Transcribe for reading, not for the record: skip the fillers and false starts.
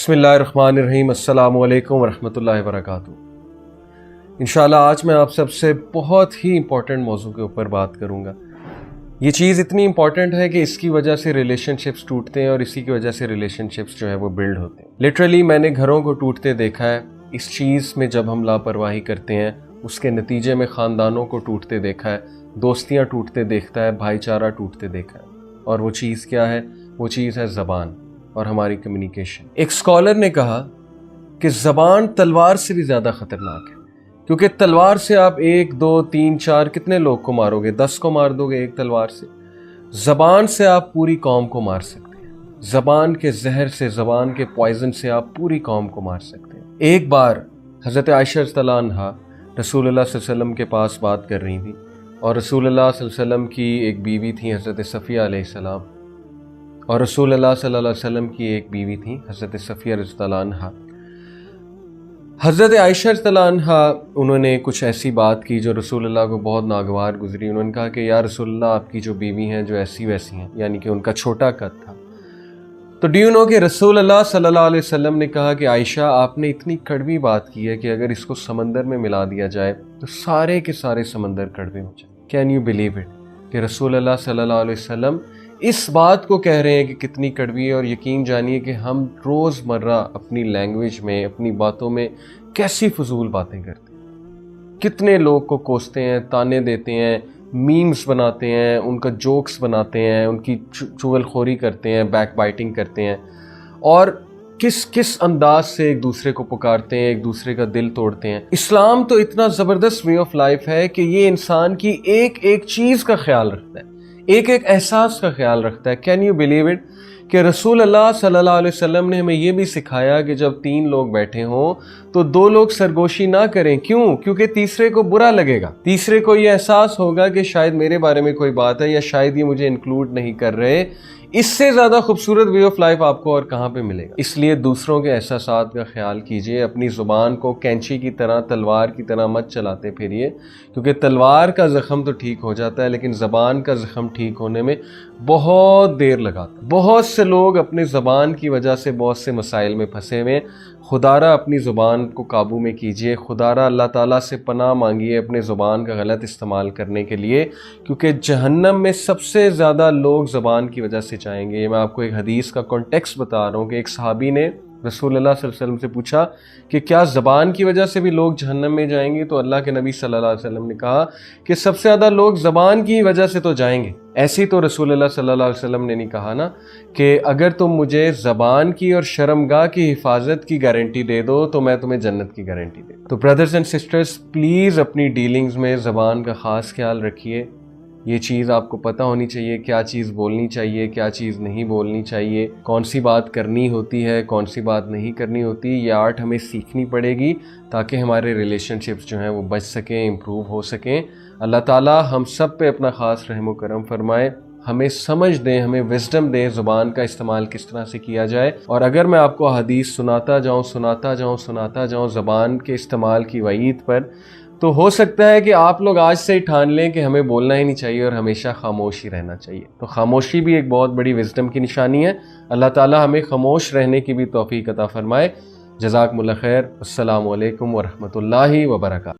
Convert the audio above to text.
बिस्मिल्लाहिर्रहमानिर्रहीम। अस्सलाम वालेकुम वरहमतुल्लाहि वबरकातुहू। इंशाअल्लाह आज मैं आप सबसे बहुत ही इम्पॉर्टेंट मौजू के ऊपर बात करूँगा। ये चीज़ इतनी इम्पॉर्टेंट है कि इसकी वजह से रिलेशनशिप्स टूटते हैं और इसी की वजह से रिलेशनशिप्स जो है वो बिल्ड होते हैं। लिटरली मैंने घरों को टूटते देखा है। इस चीज़ में जब हम लापरवाही करते हैं उसके नतीजे में ख़ानदानों को टूटते देखा है, दोस्तियाँ टूटते देखता है, भाईचारा टूटते देखा है। और वो चीज़ क्या है? वो चीज़ है ज़बान और हमारी कम्युनिकेशन। एक स्कॉलर ने कहा कि ज़बान तलवार से भी ज़्यादा ख़तरनाक है, क्योंकि तलवार से आप 1, 2, 3, 4 कितने लोग को मारोगे? 10 को मार दोगे एक तलवार से। ज़बान से आप पूरी कौम को मार सकते हैं। ज़बान के जहर से, ज़बान के पॉइजन से आप पूरी कौम को मार सकते हैं। एक बार हज़रत आयशा रज़ियल्लाहु अन्हा रसूलुल्लाह सल्लल्लाहु अलैहि वसल्लम के पास बात कर रही थी और रसूलुल्लाह सल्लल्लाहु अलैहि वसल्लम की एक बीवी थी हज़रत सफ़िया अलैहिस्सलाम, और रसूलुल्लाह सल्लल्लाहु अलैहि वसल्लम की एक बीवी थी हज़रत सफ़िया रज़ियल्लाहु अन्हा। हज़रत आयशा रज़ियल्लाहु अन्हा उन्होंने कुछ ऐसी बात की जो रसूलुल्लाह को बहुत नागवार गुजरी। उन्होंने कहा कि या रसूलुल्लाह, आपकी जो बीवी हैं जो ऐसी वैसी हैं, यानी कि उनका छोटा कद था। तो डू यू नो कि रसूलुल्लाह सल्लल्लाहु अलैहि वसल्लम ने कहा कि आयशा, आपने इतनी कड़वी बात की है कि अगर इसको समंदर में मिला दिया जाए तो सारे के सारे समंदर कड़वे हो जाए। कैन यू बिलीव इट कि रसूलुल्लाह सल्लल्लाहु अलैहि वसल्लम इस बात को कह रहे हैं कि कितनी कड़वी है। और यकीन जानिए कि हम रोज़मर्रा अपनी लैंग्वेज में, अपनी बातों में कैसी फजूल बातें करते हैं। कितने लोग को कोसते हैं, ताने देते हैं, मीम्स बनाते हैं, उनका जोक्स बनाते हैं, उनकी चुगलखोरी करते हैं, बैक बाइटिंग करते हैं, और किस किस अंदाज से एक दूसरे को पुकारते हैं, एक दूसरे का दिल तोड़ते हैं। इस्लाम तो इतना ज़बरदस्त वे ऑफ लाइफ है कि ये इंसान की एक एक चीज़ का ख्याल रखता है, एक एक एहसास का ख्याल रखता है। कैन यू बिलीव इट कि रसूलुल्लाह सल्लल्लाहु अलैहि वसल्लम ने हमें यह भी सिखाया कि जब 3 लोग बैठे हों तो 2 लोग सरगोशी ना करें। क्यों? क्योंकि तीसरे को बुरा लगेगा, तीसरे को यह एहसास होगा कि शायद मेरे बारे में कोई बात है या शायद ये मुझे इंक्लूड नहीं कर रहे। इससे ज़्यादा खूबसूरत वे ऑफ लाइफ आपको और कहाँ पे मिलेगा। इसलिए दूसरों के एहसासात का ख्याल कीजिए। अपनी ज़ुबान को कैंची की तरह, तलवार की तरह मत चलाते फिरिए, क्योंकि तलवार का ज़ख्म तो ठीक हो जाता है लेकिन ज़बान का ज़ख्म ठीक होने में बहुत देर लगाता है। बहुत से लोग अपनी ज़बान की वजह से बहुत से मसाइल में फंसे हुए। खुदारा अपनी ज़ुबान को काबू में कीजिए। खुदारा अल्लाह ताला से पनाह मांगिए अपने ज़ुबान का गलत इस्तेमाल करने के लिए, क्योंकि जहन्नम में सबसे ज़्यादा लोग ज़बान की वजह से जाएंगे। मैं आपको एक हदीस का कॉन्टेक्स्ट बता रहा हूँ कि एक सहाबी ने रसूलुल्लाह सल्लल्लाहु अलैहि वसल्लम से पूछा कि क्या ज़बान की वजह से भी लोग जहन्नम में जाएंगे? तो अल्लाह के नबी सल्लल्लाहु अलैहि वसल्लम ने कहा कि सबसे ज़्यादा लोग ज़बान की वजह से तो जाएंगे। ऐसी तो रसूलुल्लाह सल्लल्लाहु अलैहि वसल्लम ने नहीं कहा ना कि अगर तुम मुझे ज़बान की और शर्मगाह की हिफाजत की गारंटी दे दो तो मैं तुम्हें जन्नत की गारंटी दे दूँ। तो ब्रदर्स एंड सिस्टर्स, प्लीज़ अपनी डीलिंग्स में ज़बान का ख़ास ख्याल रखिए। ये चीज़ आपको पता होनी चाहिए, क्या चीज़ बोलनी चाहिए, क्या चीज़ नहीं बोलनी चाहिए, कौन सी बात करनी होती है, कौन सी बात नहीं करनी होती। ये आर्ट हमें सीखनी पड़ेगी ताकि हमारे रिलेशनशिप्स जो हैं वो बच सकें, इम्प्रूव हो सकें। अल्लाह ताला हम सब पे अपना ख़ास रहम व करम फरमाए, हमें समझ दें, हमें विज़डम दें ज़ुबान का इस्तेमाल किस तरह से किया जाए। और अगर मैं आपको हदीस सुनाता जाऊँ ज़ुबान के इस्तेमाल की वईद पर, तो हो सकता है कि आप लोग आज से ही ठान लें कि हमें बोलना ही नहीं चाहिए और हमेशा खामोश ही रहना चाहिए। तो खामोशी भी एक बहुत बड़ी विज़डम की निशानी है। अल्लाह ताला हमें खामोश रहने की भी तौफीक अता फरमाए। जज़ाकुमुल्लाह खैर। अस्सलामु अलैकुम वरहमतुल्लाहि वबरकातुहू।